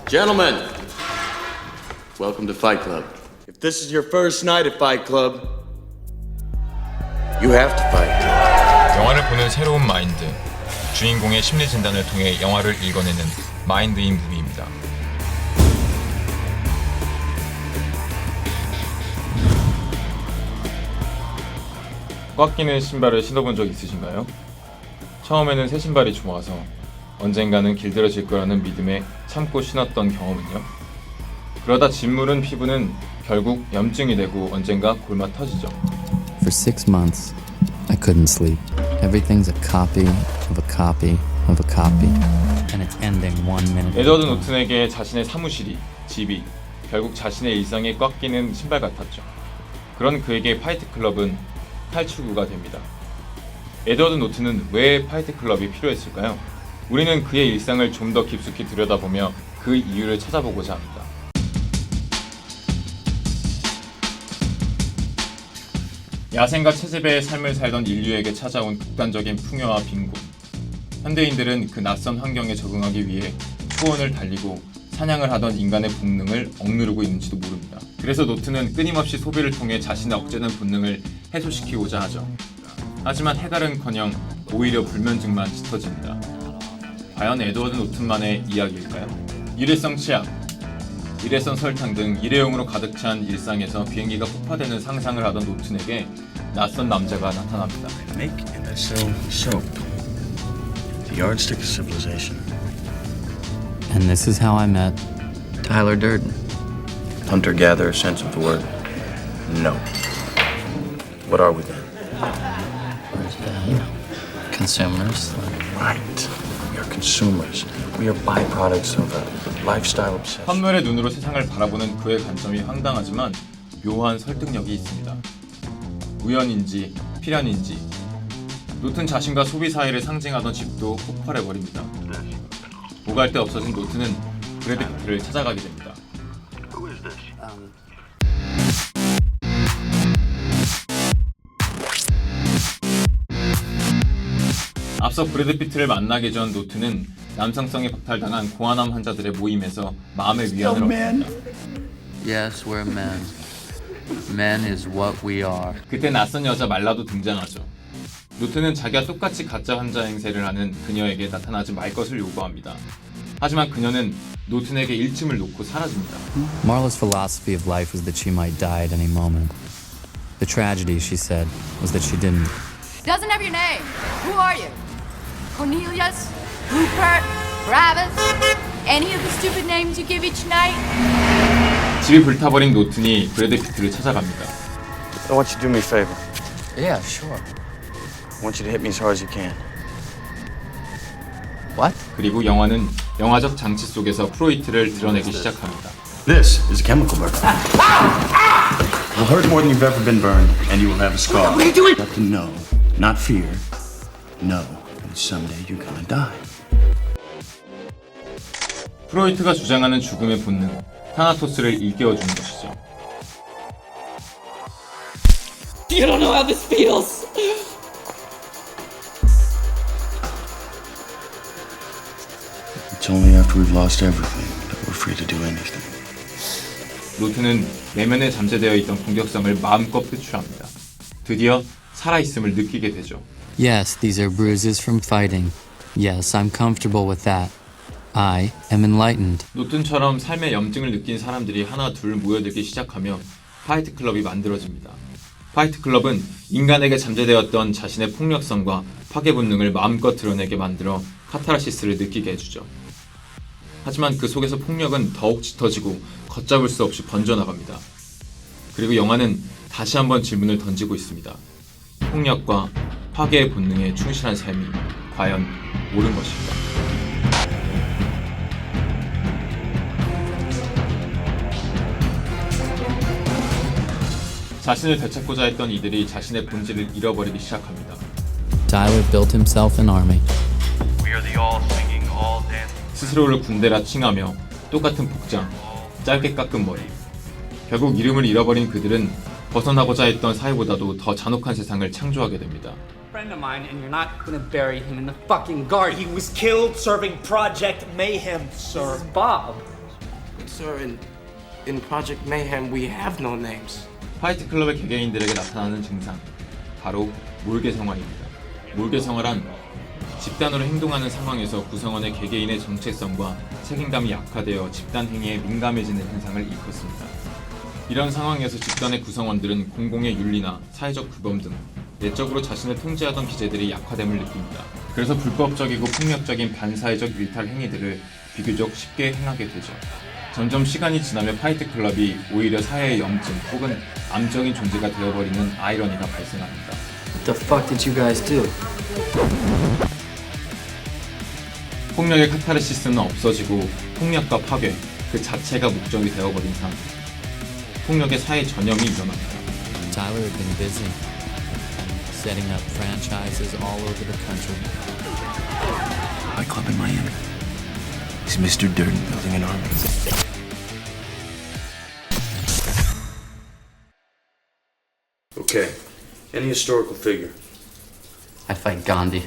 Gentlemen, welcome to Fight Club. If this is your first night at Fight Club, you have to fight. 영화를 보는 새로운 마인드, 주인공의 심리 진단을 통해 영화를 읽어내는 마인드 인 무비입니다. 꽉 끼는 신발을 신어본 적 있으신가요? 처음에는 새 신발이 좋아서 언젠가는 길들여질 거라는 믿음에 참고 신었던 경험은요? 그러다 짓무른 피부는 결국 염증이 되고 언젠가 골마 터지죠. For 6 months, I couldn't sleep. Everything's a copy of a copy of a copy. And it's ending 1 minute. 에드워드 노튼에게 자신의 사무실이, 집이 결국 자신의 일상에 꽉 끼는 신발 같았죠. 그런 그에게 파이트 클럽은 탈출구가 됩니다. 에드워드 노튼은 왜 파이트 클럽이 필요했을까요? 우리는 그의 일상을 좀 더 깊숙이 들여다보며 그 이유를 찾아보고자 합니다. 야생과 채집의 삶을 살던 인류에게 찾아온 극단적인 풍요와 빈곤. 현대인들은 그 낯선 환경에 적응하기 위해 초원을 달리고 사냥을 하던 인간의 본능을 억누르고 있는지도 모릅니다. 그래서 노트는 끊임없이 소비를 통해 자신의 억제된 본능을 해소시키고자 하죠. 하지만 해결은커녕 오히려 불면증만 짙어집니다. 과연 에드워드 노튼만의 이야기일까요? 일회성 치약, 일회성 설탕 등 일회용으로 가득 찬 일상에서 비행기가 폭파되는 상상을 하던 노튼에게 낯선 남자가 나타납니다. Make and I sell soap. The yardstick of civilization. And this is how I met Tyler Durden. Hunter-gatherer sense of the word. No. What are we then? consumers. Right. We are consumers. We are byproducts of a lifestyle obsession. 판멸의 눈으로 세상을 바라보는 그의 관점이 황당하지만 묘한 설득력이 있습니다. 우연인지 필연인지 노튼 자신과 소비 사이를 상징하던 집도 폭발해버립니다. 오갈 데 없어진 노튼은 브래드 피트를 찾아가게 됩니다. 앞서 브래드 피트를 만나기 전 노튼은 남성성이 박탈당한 고아남 환자들의 모임에서 마음의 위안을 얻습니다. Yes, we're men. Men is what we are. 그때 낯선 여자 말라도 등장하죠. 노튼은 자기와 똑같이 가짜 환자 행세를 하는 그녀에게 나타나지 말 것을 요구합니다. 하지만 그녀는 노튼에게 일침을 놓고 사라집니다. Marla's philosophy of life was that she might die at any moment. The tragedy, she said, was that she didn't. Doesn't have your name. Who are you? Cornelius? Rupert? Travis? Any of the stupid names you give each night? 집이 불타버린 노튼이 브래드 피트를 찾아갑니다. I want you to do me a favor. Yeah, sure. I want you to hit me as hard as you can. What? 그리고 영화는 영화적 장치 속에서 프로이트를 드러내기 시작합니다. This is a chemical burn. It will hurt more than you've ever been burned, and you will have a scar. What are you doing? You have to know, not fear. Know that someday you're gonna die. 프로이트가 주장하는 죽음의 본능, 타나토스를 일깨워주는 것이죠. You don't know how this feels. It's only after we've lost everything that we're free to do anything. 노트는 내면에 잠재되어 있던 공격성을 마음껏 표출합니다. 드디어 살아있음을 느끼게 되죠. Yes, these are bruises from fighting. Yes, I'm comfortable with that. I am enlightened. 노튼처럼 삶의 염증을 느낀 사람들이 하나 둘 모여들기 시작하며 파이트 클럽이 만들어집니다. 파이트 클럽은 인간에게 잠재되었던 자신의 폭력성과 파괴 본능을 마음껏 드러내게 만들어 카타르시스를 느끼게 해주죠. 하지만 그 속에서 폭력은 더욱 짙어지고 걷잡을 수 없이 번져나갑니다. 그리고 영화는 다시 한번 질문을 던지고 있습니다. 폭력과 파괴의 본능에 충실한 삶이 과연 옳은 것일까? 자신을 되찾고자 했던 이들이 자신의 본질을 잃어버리기 시작합니다. Tyler built himself an army. We are the all singing, all dancing. 스스로를 군대라 칭하며 똑같은 복장, 짧게 깎은 머리. 결국 이름을 잃어버린 그들은 벗어나고자 했던 사회보다도 더 잔혹한 세상을 창조하게 됩니다. Friend of mine, and you're not gonna bury him in the fucking garden. He was killed serving Project Mayhem, sir. This is Bob. Sir, in Project Mayhem, we have no names. 파이트 클럽의 개개인들에게 나타나는 증상, 바로 몰개성화입니다. 몰개성화란 집단으로 행동하는 상황에서 구성원의 개개인의 정체성과 책임감이 약화되어 집단 행위에 민감해지는 현상을 일컫습니다. 이런 상황에서 집단의 구성원들은 공공의 윤리나 사회적 규범 등 내적으로 자신을 통제하던 기제들이 약화됨을 느낍니다. 그래서 불법적이고 폭력적인 반사회적 일탈 행위들을 비교적 쉽게 행하게 되죠. 점점 시간이 지나며 파이트 클럽이 오히려 사회의 염증 혹은 암적인 존재가 되어버리는 아이러니가 발생합니다. What the fuck did you guys do? 폭력의 카타르시스는 없어지고 폭력과 파괴 그 자체가 목적이 되어버린 삶. 폭력의 사회 전염이 일어납니다. Tyler had been busy setting up franchises all over the country. Fight Club in Miami. He's Mr. Dirt building an army. Okay. Any historical figure. I fight Gandhi.